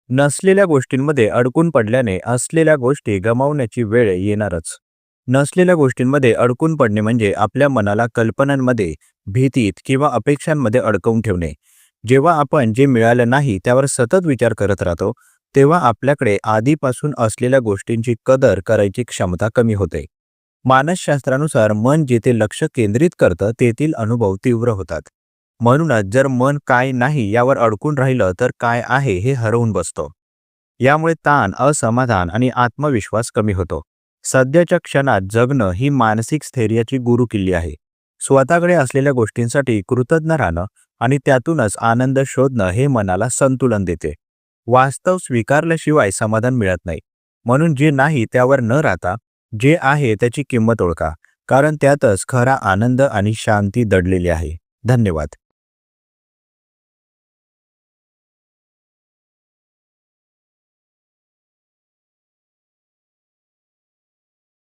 नसलेल्या गोष्टींमध्ये अडकून पडल्याने असलेल्या गोष्टी गमावण्याची वेळ येणारच. नसलेल्या गोष्टींमध्ये अडकून पडणे म्हणजे आपल्या मनाला कल्पनांमध्ये, भीतीत किंवा अपेक्षांमध्ये अडकवून ठेवणे. जेव्हा आपण जे मिळालं नाही त्यावर सतत विचार करत राहतो, तेव्हा आपल्याकडे आधीपासून असलेल्या गोष्टींची कदर करायची क्षमता कमी होते. मानसशास्त्रानुसार मन जेथे लक्ष केंद्रित करतं तेथील अनुभव तीव्र होतात. म्हणूनच जर मन काय नाही यावर अडकून राहिलं तर काय आहे हे हरवून बसतो. यामुळे ताण, असमाधान आणि आत्मविश्वास कमी होतो. सध्याच्या क्षणात जगणं ही मानसिक स्थैर्याची गुरुकिल्ली आहे. स्वतःकडे असलेल्या गोष्टींसाठी कृतज्ञ राहणं आणि त्यातूनच आनंद शोधणं हे मनाला संतुलन देते. वास्तव स्वीकारल्याशिवाय समाधान मिळत नाही. म्हणून जे नाही त्यावर न राहता जे आहे त्याची किंमत ओळखा, कारण त्यातच खरा आनंद आणि शांती दडलेली आहे. धन्यवाद.